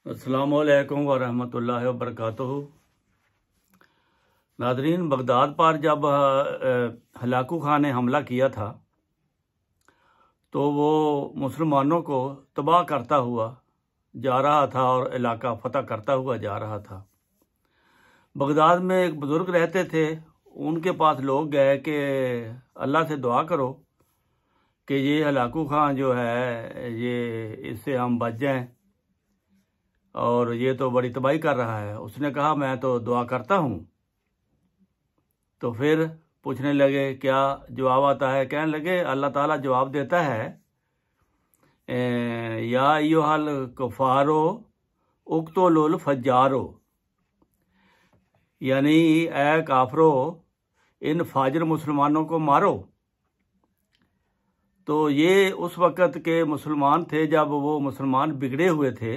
अस्सलामुअलैकुम वरहमतुल्लाहि वबरकातुहू। Nadreen, Baghdad पर जब हलाकू खान ने हमला किया था तो वो मुसलमानों को तबाह करता हुआ जा रहा था और इलाका फतह करता हुआ जा रहा था। बगदाद में एक बुज़ुर्ग रहते थे, उनके पास लोग गए कि अल्लाह से दुआ करो कि ये हलाकू खान जो है ये इससे हम बच जाएं और ये तो बड़ी तबाही कर रहा है। उसने कहा मैं तो दुआ करता हूँ। तो फिर पूछने लगे क्या जवाब आता है। कहने लगे अल्लाह ताला जवाब देता है, या अय्युहल कुफारो उक्तुलुल फज्जारो, यानी ए काफरो इन फाजिर मुसलमानों को मारो। तो ये उस वक़्त के मुसलमान थे जब वो मुसलमान बिगड़े हुए थे,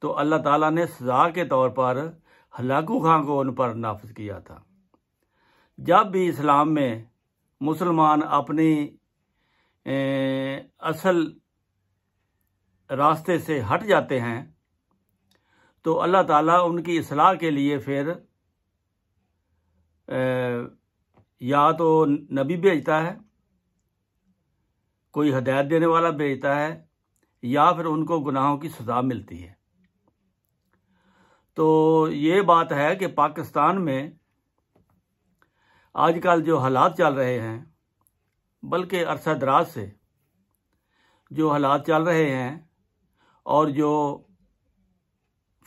तो अल्लाह ताला ने सज़ा के तौर पर हलाकू खां को उन पर नाफिज किया था। जब भी इस्लाम में मुसलमान अपनी असल रास्ते से हट जाते हैं तो अल्लाह ताला उनकी इस्लाह के लिए फिर या तो नबी भेजता है, कोई हिदायत देने वाला भेजता है, या फिर उनको गुनाहों की सज़ा मिलती है। तो ये बात है कि पाकिस्तान में आजकल जो हालात चल रहे हैं, बल्कि अरसा दराज से जो हालात चल रहे हैं और जो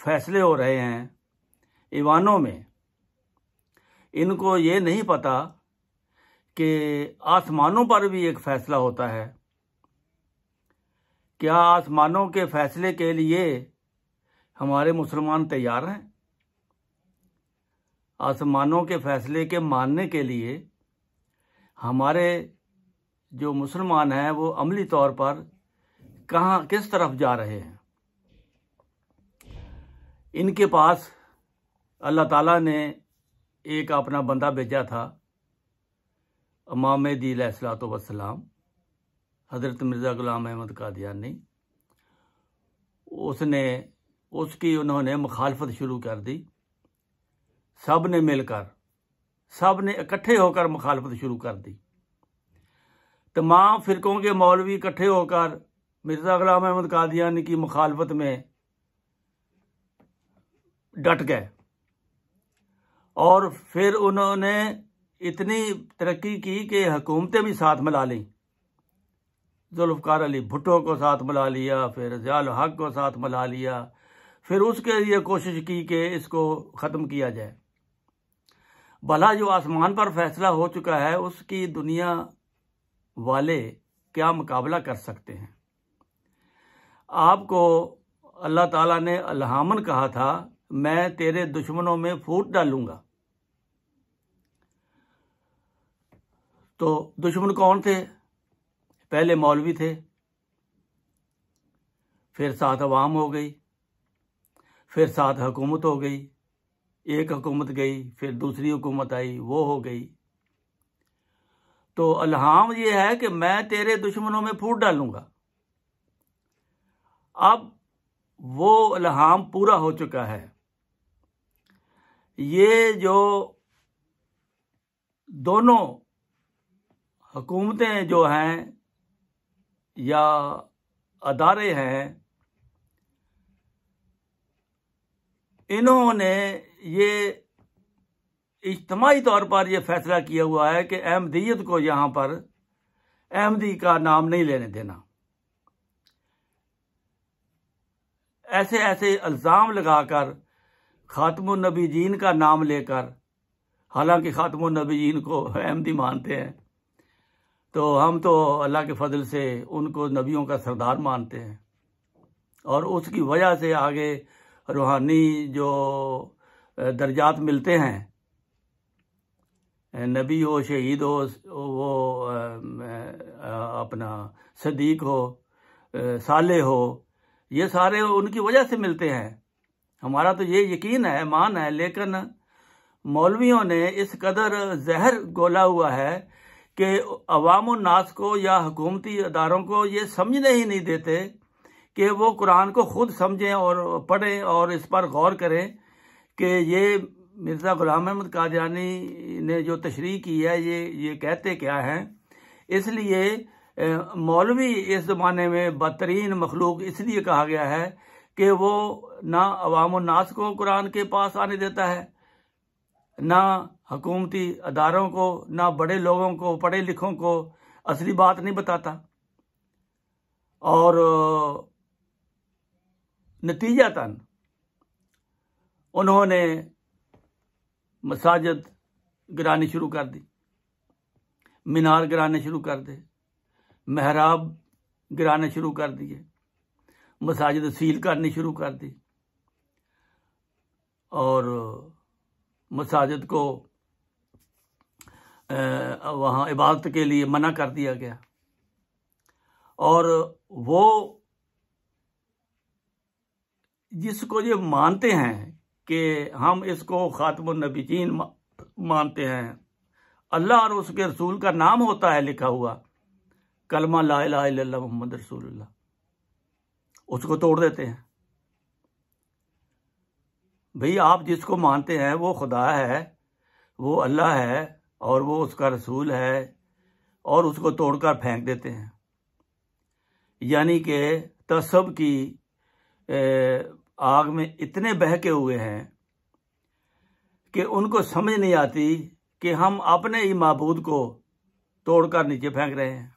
फैसले हो रहे हैं ईवानों में, इनको ये नहीं पता कि आसमानों पर भी एक फ़ैसला होता है। क्या आसमानों के फ़ैसले के लिए हमारे मुसलमान तैयार हैं? आसमानों के फ़ैसले के मानने के लिए हमारे जो मुसलमान हैं वो अमली तौर पर कहाँ किस तरफ जा रहे हैं? इनके पास अल्लाह ताला ने एक अपना बंदा भेजा था, इमाम महदी अलैहिस्सलातु वस्सलाम, हज़रत मिर्ज़ा ग़ुलाम अहमद क़ादियानी। उसकी उन्होंने मुखालफत शुरू कर दी। सब ने मिलकर, सब ने इकट्ठे होकर मुखालफत शुरू कर दी। तमाम फ़िरक़ों के मौलवी इकट्ठे होकर मिर्ज़ा ग़ुलाम अहमद क़ादियानी की मुखालफत में डट गए और फिर उन्होंने इतनी तरक्की की कि हुकूमतें भी साथ मिला लीं। ज़ुल्फ़िकार अली भुट्टो को साथ मिला लिया, फिर ज़ियाउल हक़ को साथ मिला लिया, फिर उसके लिए कोशिश की कि इसको ख़त्म किया जाए। भला जो आसमान पर फैसला हो चुका है उसकी दुनिया वाले क्या मुकाबला कर सकते हैं? आपको अल्लाह ताला ने अलहामन कहा था, मैं तेरे दुश्मनों में फूट डालूंगा। तो दुश्मन कौन थे? पहले मौलवी थे, फिर साथ अवाम हो गई, फिर साथ हुकूमत हो गई। एक हुकूमत गई, फिर दूसरी हुकूमत आई, वो हो गई। तो अलहाम ये है कि मैं तेरे दुश्मनों में फूट डालूंगा। अब वो अलहाम पूरा हो चुका है। ये जो दोनों हुकूमतें जो हैं या अदारे हैं, इन्होंने ये इज्तिमाई तौर पर यह फैसला किया हुआ है कि अहमदियत को यहाँ पर अहमदी का नाम नहीं लेने देना। ऐसे ऐसे इल्ज़ाम लगाकर ख़ातमुन नबीयीन का नाम लेकर, हालांकि ख़ातमुन नबीयीन को अहमदी मानते हैं, तो हम तो अल्लाह के फजल से उनको नबियों का सरदार मानते हैं और उसकी वजह से आगे रूहानी जो दर्जात मिलते हैं, नबी हो, शहीद हो, वो अपना सदीक हो, साले हो, ये सारे उनकी वजह से मिलते हैं। हमारा तो ये यकीन है, मान है, लेकिन मौलवियों ने इस कदर जहर गोला हुआ है कि अवाम नास को या हुकूमती अदारों को ये समझने ही नहीं देते कि वो कुरान को खुद समझें और पढ़ें और इस पर गौर करें कि ये मिर्ज़ा गुलाम अहमद कादियानी ने जो तशरीह की है ये कहते क्या हैं। इसलिए मौलवी इस ज़माने में बदतरीन मखलूक इसलिए कहा गया है कि वो ना अवाम नास को कुरान के पास आने देता है, ना हुकूमती अदारों को, ना बड़े लोगों को, पढ़े लिखों को असली बात नहीं बताता। और नतीजतन उन्होंने मसाजिद गिरानी शुरू कर दी, मीनार गिराने शुरू कर दे, महराब गिराने शुरू कर दिए, मसाजिद सील करनी शुरू कर दी और मसाजिद को वहाँ इबादत के लिए मना कर दिया गया। और वो जिसको ये मानते हैं कि हम इसको खातमुन नबीयीन मानते हैं, अल्लाह और उसके रसूल का नाम होता है लिखा हुआ, कलमा ला इलाहा इल्लल्लाह मुहम्मद रसूलुल्लाह, उसको तोड़ देते हैं। भाई आप जिसको मानते हैं वो खुदा है, वो अल्लाह है और वो उसका रसूल है, और उसको तोड़कर फेंक देते हैं। यानी कि तसब की आग में इतने बहके हुए हैं कि उनको समझ नहीं आती कि हम अपने ही माबूद को तोड़कर नीचे फेंक रहे हैं।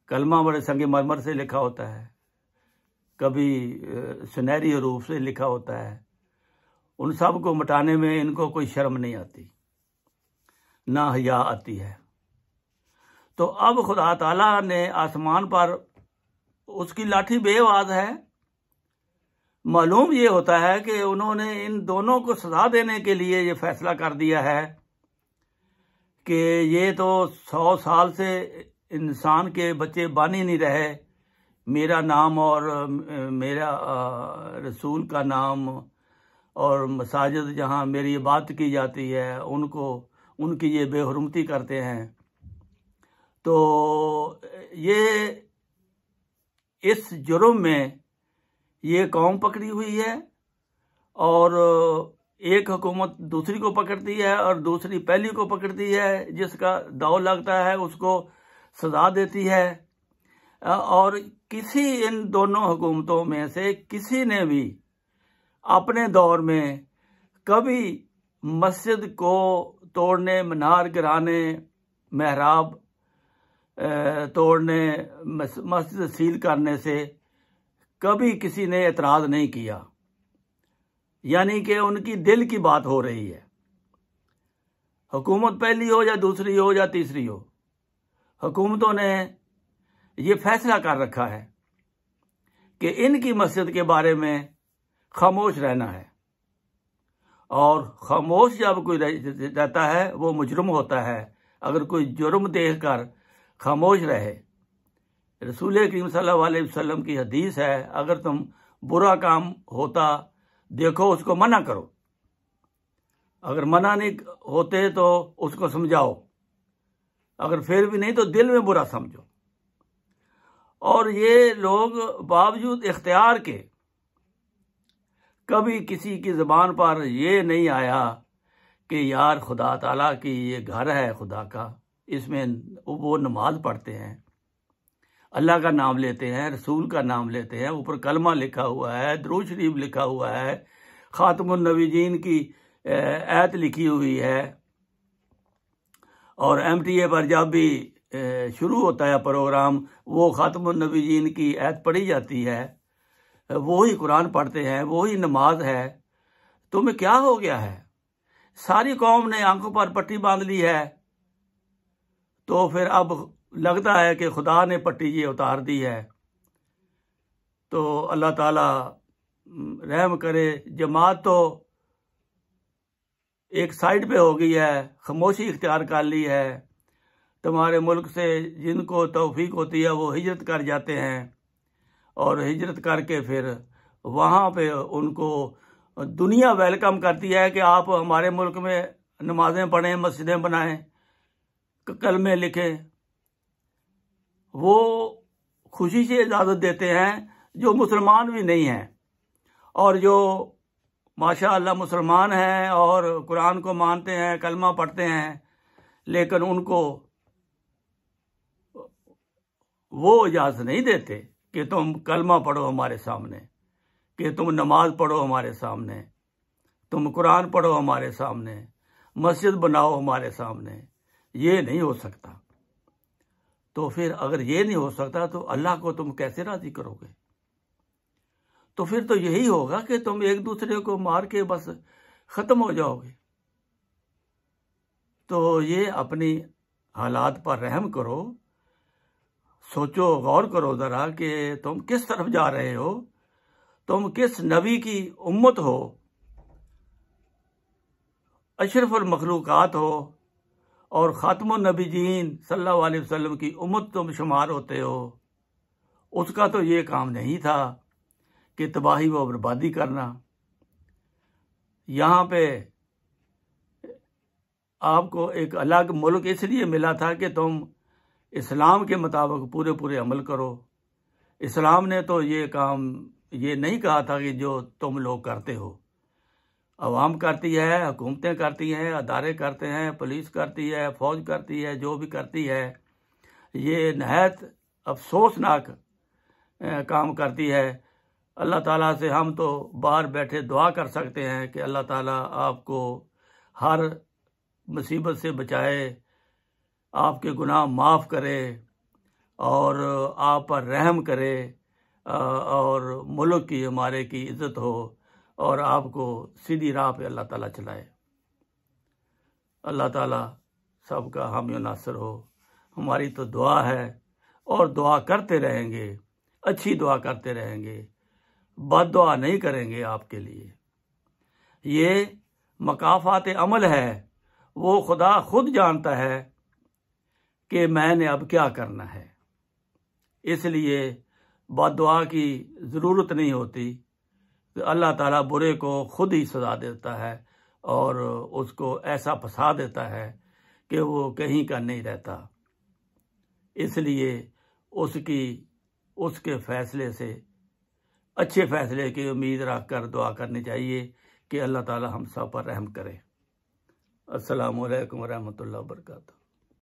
कलमा बड़े संगमरमर से लिखा होता है, कभी सुनहरी हरूफ से लिखा होता है। उन सब को मिटाने में इनको कोई शर्म नहीं आती, ना हया आती है। तो अब खुदा ताला ने आसमान पर उसकी लाठी बेआवाज है। मालूम ये होता है कि उन्होंने इन दोनों को सजा देने के लिए ये फैसला कर दिया है कि ये तो 100 साल से इंसान के बच्चे बन ही नहीं रहे, मेरा नाम और मेरा रसूल का नाम और मसाजिद जहाँ मेरी इबादत की जाती है उनको उनकी ये बेहुरमती करते हैं। तो ये इस जुर्म में ये कौम पकड़ी हुई है और एक हुकूमत दूसरी को पकड़ती है और दूसरी पहली को पकड़ती है, जिसका दाव लगता है उसको सजा देती है। और किसी इन दोनों हुकूमतों में से किसी ने भी अपने दौर में कभी मस्जिद को तोड़ने, मीनार गिराने, महराब तोड़ने, मस्जिद सील करने से कभी किसी ने एतराज़ नहीं किया। यानी कि उनकी दिल की बात हो रही है। हुकूमत पहली हो या दूसरी हो या तीसरी हो, हुकूमतों ने ये फैसला कर रखा है कि इनकी मस्जिद के बारे में खामोश रहना है। और खामोश जब कोई रहता है वो मुजरम होता है। अगर कोई जुर्म देखकर खामोश रहे, रसूल करीम सल्लल्लाहु अलैहि वसल्लम की हदीस है, अगर तुम बुरा काम होता देखो उसको मना करो, अगर मना नहीं होते तो उसको समझाओ, अगर फिर भी नहीं तो दिल में बुरा समझो। और ये लोग बावजूद इख्तियार के कभी किसी की ज़बान पर ये नहीं आया कि यार खुदा ताला की ये घर है खुदा का, इसमें वो नमाज पढ़ते हैं, अल्लाह का नाम लेते हैं, रसूल का नाम लेते हैं, ऊपर कलमा लिखा हुआ है, दुरूद शरीफ लिखा हुआ है, खातमुन नबीयीन की आयत लिखी हुई है। और MTA पर जब भी शुरू होता है प्रोग्राम, वो खातमुन नबीयीन की आयत पढ़ी जाती है, वो ही कुरान पढ़ते हैं, वो ही नमाज है। तुम्हें क्या हो गया है? सारी कौम ने आंखों पर पट्टी बांध ली है, तो फिर अब लगता है कि खुदा ने पट्टी ये उतार दी है। तो अल्लाह ताला रहम करे। जमात तो एक साइड पे हो गई है, खामोशी इख्तियार कर ली है। तुम्हारे मुल्क से जिनको तौफीक होती है वो हिजरत कर जाते हैं और हिजरत करके फिर वहाँ पे उनको दुनिया वेलकम करती है कि आप हमारे मुल्क में नमाजें पढ़ें, मस्जिदें बनाएं, कलमे लिखें। वो खुशी से इजाज़त देते हैं जो मुसलमान भी नहीं हैं, और जो माशाअल्लाह मुसलमान हैं और कुरान को मानते हैं, कलमा पढ़ते हैं, लेकिन उनको वो इजाज़त नहीं देते कि तुम कलमा पढ़ो हमारे सामने, कि तुम नमाज पढ़ो हमारे सामने, तुम कुरान पढ़ो हमारे सामने, मस्जिद बनाओ हमारे सामने। ये नहीं हो सकता। तो फिर अगर ये नहीं हो सकता तो अल्लाह को तुम कैसे राज़ी करोगे? तो फिर तो यही होगा कि तुम एक दूसरे को मार के बस ख़त्म हो जाओगे। तो ये अपनी हालात पर रहम करो, सोचो, गौर करो ज़रा कि तुम किस तरफ जा रहे हो, तुम किस नबी की उम्मत हो, अशरफुल मखलूक़ात हो और ख़ातमुन नबीयीन सल्लल्लाहु अलैहि वसल्लम की उम्मत तुम शुमार होते हो। उसका तो ये काम नहीं था कि तबाही व बर्बादी करना। यहाँ पे आपको एक अलग मुल्क इसलिए मिला था कि तुम इस्लाम के मुताबिक पूरे पूरे अमल करो। इस्लाम ने तो ये काम ये नहीं कहा था कि जो तुम लोग करते हो। अवाम करती है, हुकूमतें करती हैं, अदारे करते हैं, पुलिस करती है, फौज करती है, जो भी करती है, ये नहायत अफसोसनाक काम करती है। अल्लाह ताला से हम तो बाहर बैठे दुआ कर सकते हैं कि अल्लाह ताला आपको हर मुसीबत से बचाए, आपके गुनाह माफ़ करे और आप पर रहम करे, और मुल्क की हमारे की इज़्ज़त हो और आपको सीधी राह पे अल्लाह ताला चलाए। अल्लाह ताला सबका हामी नासर हो। हमारी तो दुआ है और दुआ करते रहेंगे, अच्छी दुआ करते रहेंगे, बद दुआ नहीं करेंगे आपके लिए। ये मकाफ़ात अमल है, वो खुदा खुद जानता है कि मैंने अब क्या करना है। इसलिए बद दुआ की ज़रूरत नहीं होती। अल्लाह ताला बुरे को खुद ही सजा देता है और उसको ऐसा फंसा देता है कि वो कहीं का नहीं रहता। इसलिए उसके फ़ैसले से, अच्छे फ़ैसले की उम्मीद रख कर दुआ करनी चाहिए कि अल्लाह ताला हम सब पर रहम करे। अस्सलामु अलैकुम व रहमतुल्लाहि व बरकातुहू।